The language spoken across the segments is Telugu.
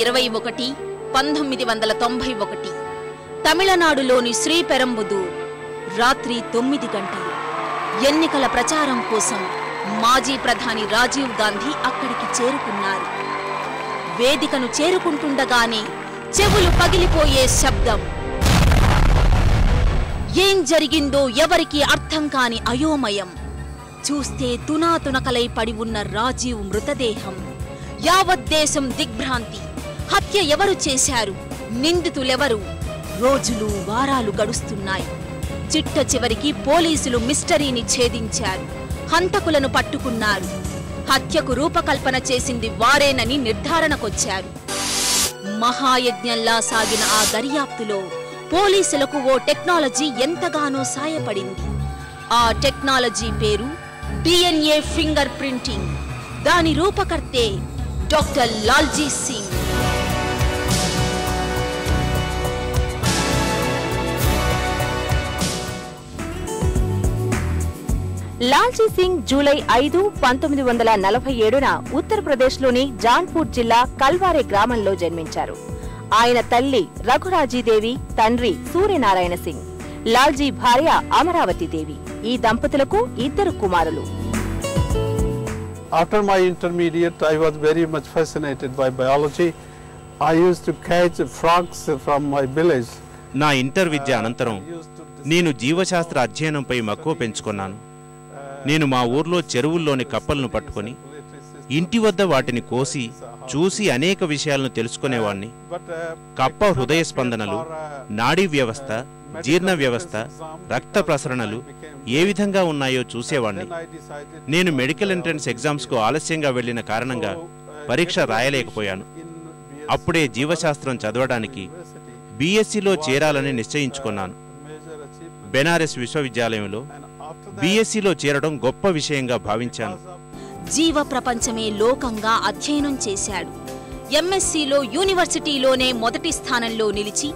21, 1991 తమిళనాడులోని శ్రీపెరంబుదూర్ రాత్రి 9 గంటలు. ఎన్నికల ప్రచారం కోసం మాజీ ప్రధాని రాజీవ్ గాంధీ అక్కడికి చేరుకున్నారు. వేదికను చేరుకుంటుండగానే చెవులు పగిలిపోయే శబ్దం. ఏం జరిగిందో ఎవరికీ అర్థం కాని అయోమయం. చూస్తే తునాతునకలై పడి ఉన్న రాజీవ్ మృతదేహం. యావత్ దేశం దిగ్భ్రాంతి. హత్య ఎవరు చేశారు? నిందితులెవరు? రోజులు వారాలు గడుస్తున్నాయి. చిట్ట చివరికి పోలీసులు మిస్టరీని ఛేదించారు. హంతకులను పట్టుకున్నారు. హత్యకు రూపకల్పన చేసింది వారేనని నిర్ధారణకొచ్చారు. మహాయజ్ఞంలా సాగిన ఆ దర్యాప్తులో పోలీసులకు ఓ టెక్నాలజీ ఎంతగానో సాయపడింది. ఆ టెక్నాలజీ పేరు DNA ఫింగర్ ప్రింటింగ్. దాని రూపకర్తే డాక్టర్ లాల్జీ సింగ్. లాల్జీ సింగ్ జూలై 5, 1947న ఉత్తరప్రదేశ్లోని జాన్పూర్ జిల్లా కల్వారే గ్రామంలో జన్మించారు. ఆయన తల్లి రఘురాజీదేవి, తండ్రి సూర్యనారాయణ సింగ్. లాల్జీ భార్య అమరావతి దేవి. ఈ దంపతులకు 2 కుమారులు. After my intermediate, I was very much fascinated by biology. I used to catch frogs from my village. నా ఇంటర్ విద్య అనంతరం నేను జీవశాస్త్ర అధ్యయనంపై మక్కువ పెంచుకున్నాను. నేను మా ఊర్లో చెరువుల్లోని కప్పలను పట్టుకొని ఇంటి వద్ద వాటిని కోసి చూసి అనేక విషయాలను తెలుసుకునేవాణ్ణి. కప్ప హృదయ స్పందనలు, నాడీ వ్యవస్థ, జీర్ణ వ్యవస్థ, రక్త ప్రసరణలు ఏ విధంగా ఉన్నాయో చూసేవాణ్ణి. నేను మెడికల్ ఎంట్రన్స్ ఎగ్జామ్స్కు ఆలస్యంగా వెళ్లిన కారణంగా పరీక్ష రాయలేకపోయాను. అప్పుడే జీవశాస్త్రం చదవడానికి BScలో చేరాలని నిశ్చయించుకున్నాను. బెనారస్ విశ్వవిద్యాలయంలో BScలో చేరడం గొప్ప విషయంగా భావించాను. జీవ ప్రపంచమే లోకంగా అధ్యయనం చేశాడు. MScలో యూనివర్సిటీలోనే మొదటి స్థానంలో నిలిచి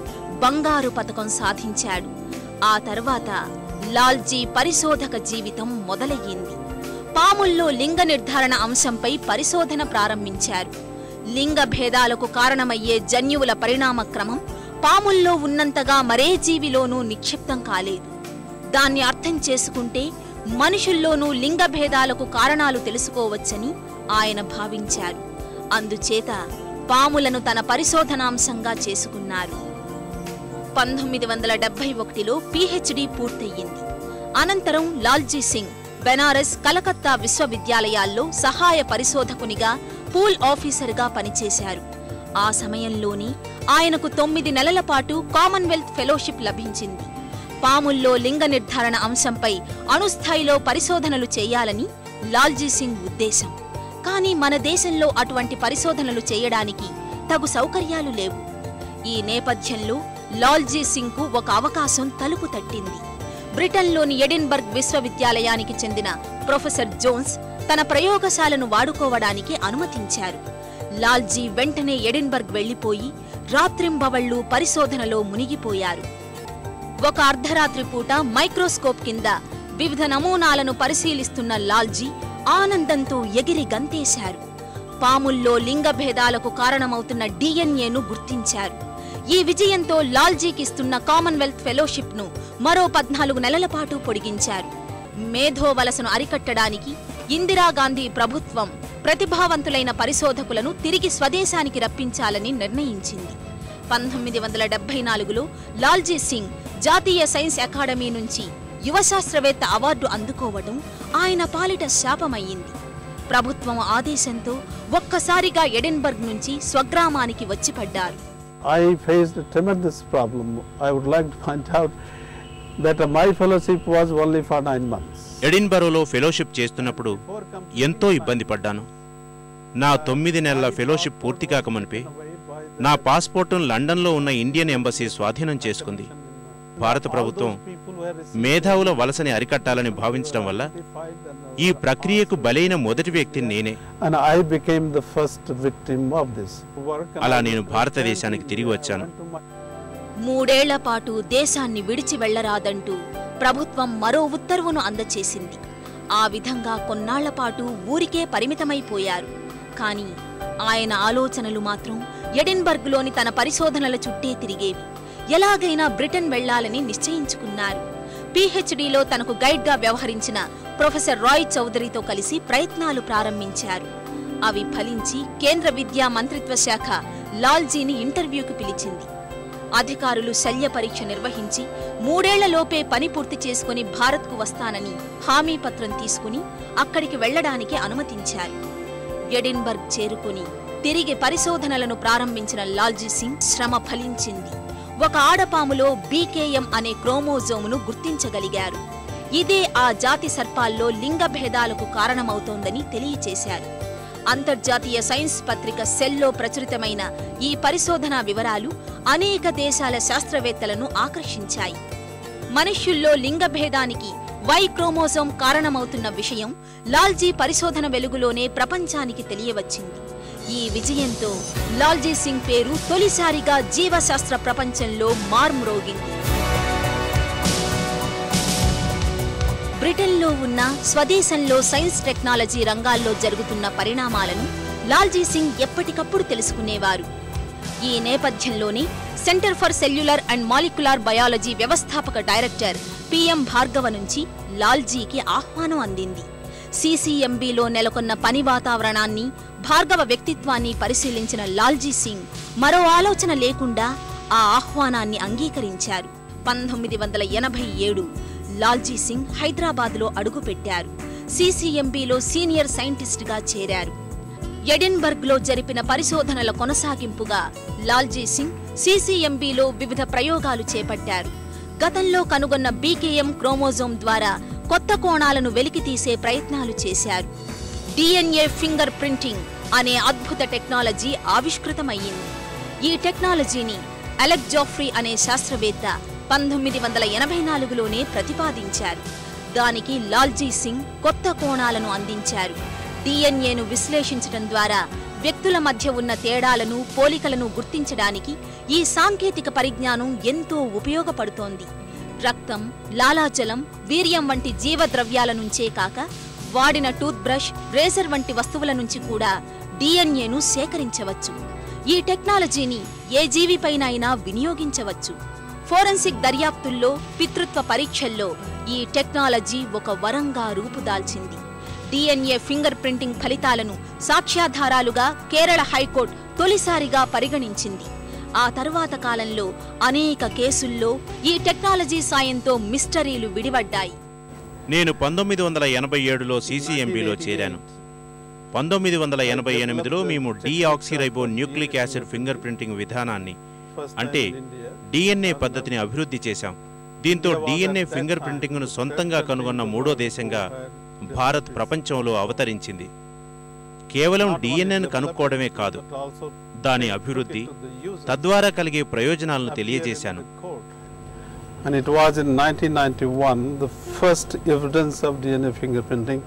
బంగారు పతకం సాధించాడు. ఆ తర్వాత లాల్జీ పరిశోధక జీవితం మొదలయ్యింది. పాముల్లో లింగ నిర్ధారణ అంశంపై పరిశోధన ప్రారంభించారు. లింగ భేదాలకు కారణమయ్యే జన్యువుల పరిణామ క్రమం పాముల్లో ఉన్నంతగా మరే జీవిలోనూ నిక్షిప్తం కాలేదు. దాన్ని అర్థం చేసుకుంటే మనుషుల్లోనూ లింగ భేదాలకు కారణాలు తెలుసుకోవచ్చని ఆయన భావించారు. అందుచేత పాములను తన పరిశోధనాంశంగా చేసుకున్నారు. 1971లో PhD పూర్తయింది. అనంతరం లాల్జీ సింగ్ బెనారస్, కలకత్తా విశ్వవిద్యాలయాల్లో సహాయ పరిశోధకునిగా, పూల్ ఆఫీసర్గా పనిచేశారు. ఆ సమయంలోనే ఆయనకు 9 నెలల పాటు కామన్వెల్త్ ఫెలోషిప్ లభించింది. పాముల్లో లింగ నిర్ధారణ అంశంపై అణుస్థాయిలో పరిశోధనలు చేయాలని లాల్జీ సింగ్ ఉద్దేశం. కానీ మన దేశంలో అటువంటి పరిశోధనలు చేయడానికి తగు సౌకర్యాలు లేవు. ఈ నేపథ్యంలో లాల్జీ సింగ్కు ఒక అవకాశం తలుపు తట్టింది. బ్రిటన్లోని ఎడిన్బర్గ్ విశ్వవిద్యాలయానికి చెందిన ప్రొఫెసర్ జోన్స్ తన ప్రయోగశాలను వాడుకోవడానికి అనుమతించారు. లాల్జీ వెంటనే ఎడిన్బర్గ్ వెళ్లిపోయి రాత్రింబవళ్లు పరిశోధనలో మునిగిపోయారు. ఒక అర్ధరాత్రి పూట మైక్రోస్కోప్ కింద వివిధ నమూనాలను పరిశీలిస్తున్న లాల్జీ ఆనందంతో ఎగిరి గంతేశారు. పాముల్లో లింగ భేదాలకు కారణమవుతున్న DNAను గుర్తించారు. ఈ విజయంతో లాల్జీకిస్తున్న కామన్వెల్త్ ఫెలోషిప్ను మరో 14 నెలల పాటు పొడిగించారు. మేధో వలసను అరికట్టడానికి ఇందిరాగాంధీ ప్రభుత్వం ప్రతిభావంతులైన పరిశోధకులను తిరిగి స్వదేశానికి రప్పించాలని నిర్ణయించింది. 1974లో లాల్జీ సింగ్ జాతీయ సైన్స్ అకాడమీ నుంచి యువశాస్త్రవేత్త అవార్డు అందుకోవడం ఆయన పాలిట శాపమయ్యింది. ప్రభుత్వం ఆదేశంతో ఒక్కసారిగా ఎడిన్బర్గ్ నుంచి స్వగ్రామానికి వచ్చిపడ్డారు. I faced a tremendous problem. I would like to point out that my fellowship was only for 9 months. ఎడిన్బరోలో fellowship చేస్తున్నప్పుడు ఎంతో ఇబ్బంది పడ్డాను. నా 9 నెలల ఫెలోషిప్ పూర్తి కాకమునిపే నా పాస్పోర్టును లండన్లో ఉన్న ఇండియన్ ఎంబసీ స్వాధీనం చేసుకుంది. భారత ప్రభుత్వం మేధావుల వలసని అరికట్టాలని భావించడం వల్ల ఈ ప్రక్రియకు బలైన మొదటి వ్యక్తి నేనే. అలా నేను భారతదేశానికి తిరిగి వచ్చాను. 3 ఏళ్ల పాటు దేశాన్ని విడిచి వెళ్లరాదంటూ ప్రభుత్వం మరో ఉత్తర్వును అందచేసింది. ఆ విధంగా కొన్నాళ్ల పాటు ఊరికే పరిమితమైపోయారు. కానీ ఆయన ఆలోచనలు మాత్రం ఎడిన్బర్గ్లోని తన పరిశోధనల చుట్టే తిరిగేవి. ఎలాగైనా బ్రిటన్ వెళ్లాలని నిశ్చయించుకున్నారు. పీహెచ్డీలో తనకు గైడ్గా వ్యవహరించిన ప్రొఫెసర్ రాయ్ చౌదరితో కలిసి ప్రయత్నాలు ప్రారంభించారు. అవి ఫలించి కేంద్ర విద్యా మంత్రిత్వ శాఖ లాల్జీని ఇంటర్వ్యూకి పిలిచింది. అధికారులు శల్య పరీక్ష నిర్వహించి 3 ఏళ్లలోపే పని పూర్తి చేసుకుని భారత్కు వస్తానని హామీ పత్రం తీసుకుని అక్కడికి వెళ్లడానికి అనుమతించారు. ఎడిన్బర్గ్ చేరుకుని తిరిగి పరిశోధనలను ప్రారంభించిన లాల్జీ సింగ్ శ్రమ ఫలించింది. ఒక ఆడపాములో బీకేఎం అనే క్రోమోజోమును గుర్తించగలిగారు. ఇదే ఆ జాతి సర్పాల్లో లింగ భేదాలకు కారణమవుతోందని తెలియచేశారు. అంతర్జాతీయ సైన్స్ పత్రిక సెల్లో ప్రచురితమైన ఈ పరిశోధనా వివరాలు అనేక దేశాల శాస్త్రవేత్తలను ఆకర్షించాయి. మనుష్యుల్లో లింగ భేదానికి వై క్రోమోజోమ్ కారణమవుతున్న విషయం లాల్జీ పరిశోధన వెలుగులోనే ప్రపంచానికి తెలియవచ్చింది. ఈ విజయంతో లాల్జీ సింగ్ పేరు తొలిసారిగా జీవశాస్త్ర ప్రపంచంలో మార్మ్రోగింది. బ్రిటన్లో ఉన్న స్వదేశంలో సైన్స్ టెక్నాలజీ రంగాల్లో జరుగుతున్న పరిణామాలను లాల్జీ సింగ్ ఎప్పటికప్పుడు తెలుసుకునేవారు. ఈ నేపథ్యంలోనే centre for cellular and molecular biology వ్యవస్థాపక డైరెక్టర్ పిఎం భార్గవ నుంచి లాల్జీకి ఆహ్వానం అందింది. సిసిఎంబిలో నెలకొన్న పని వాతావరణాన్ని, భార్గవ వ్యక్తిత్వాన్ని పరిశీలించిన లాల్జీ సింగ్ మరో ఆలోచన లేకుండా ఆ ఆహ్వానాన్ని అంగీకరించారు. 1987 లాల్జీ సింగ్ హైదరాబాద్లో అడుగుపెట్టారు. సిసిఎంబిలో సీనియర్ సైంటిస్టుగా చేరారు. ఎడిన్బర్గ్లో జరిపిన పరిశోధనల కొనసాగింపుగా లాల్జీ సింగ్ సిసిఎంబిలో వివిధ ప్రయోగాలు చేపట్టారు. గతంలో కనుగొన్న బీకేఎం క్రోమోజోమ్ ద్వారా కొత్త కోణాలను వెలికితీసే ప్రయత్నాలు చేశారు. డిఎన్ఏ ఫింగర్ ప్రింటింగ్ అనే అద్భుత టెక్నాలజీ ఆవిష్కృతమయ్యింది. ఈ టెక్నాలజీని అలెక్ జాఫ్రీ అనే శాస్త్రవేత్త 1984లోనే ప్రతిపాదించారు. దానికి లాల్జీ సింగ్ కొత్త కోణాలను అందించారు. డిఎన్ఏను విశ్లేషించడం ద్వారా వ్యక్తుల మధ్య ఉన్న తేడాలను, పోలికలను గుర్తించడానికి ఈ సాంకేతిక పరిజ్ఞానం ఎంతో ఉపయోగపడుతోంది. రక్తం, లాలాజలం, వీర్యం వంటి జీవద్రవ్యాల నుంచే కాక వాడిన టూత్ బ్రష్, రేజర్ వంటి వస్తువుల నుంచి కూడా డిఎన్ఏను సేకరించవచ్చు. ఈ టెక్నాలజీని ఏ జీవిపైనైనా వినియోగించవచ్చు. ఫోరెన్సిక్ దర్యాప్తుల్లో, పితృత్వ పరీక్షల్లో ఈ టెక్నాలజీ ఒక వరంగా రూపుదాల్చింది. డిఎన్ఏ ఫింగర్ ప్రింటింగ్ ఫలితాలను సాక్ష్యాధారాలుగా కేరళ హైకోర్టు తొలిసారిగా పరిగణించింది. ఆ తరువాత కాలంలో అనేక కేసుల్లో ఈ టెక్నాలజీ సాయంతో మిస్టరీలు విడివడ్డాయి. నేను 1987లో సిసిఎంబిలో చేరాను. 1988లో మేము డీఆక్సిరైబో న్యూక్లిక్ యాసిడ్ ఫింగర్ ప్రింటింగ్ విధానాన్ని, అంటే డిఎన్ఏ పద్ధతిని అభివృద్ధి చేశాం. దీంతో డిఎన్ఏ ఫింగర్ ప్రింటింగ్ను సొంతంగా కనుగొన్న 3వ దేశంగా భారత్ ప్రపంచంలో అవతరించింది. కేవలం డిఎన్ఏను కనుక్కోవడమే కాదు, దాని అభివృద్ధి, తద్వారా కలిగే ప్రయోజనాలను తెలియజేశాను. And it was in 1991 the first evidence of DNA fingerprinting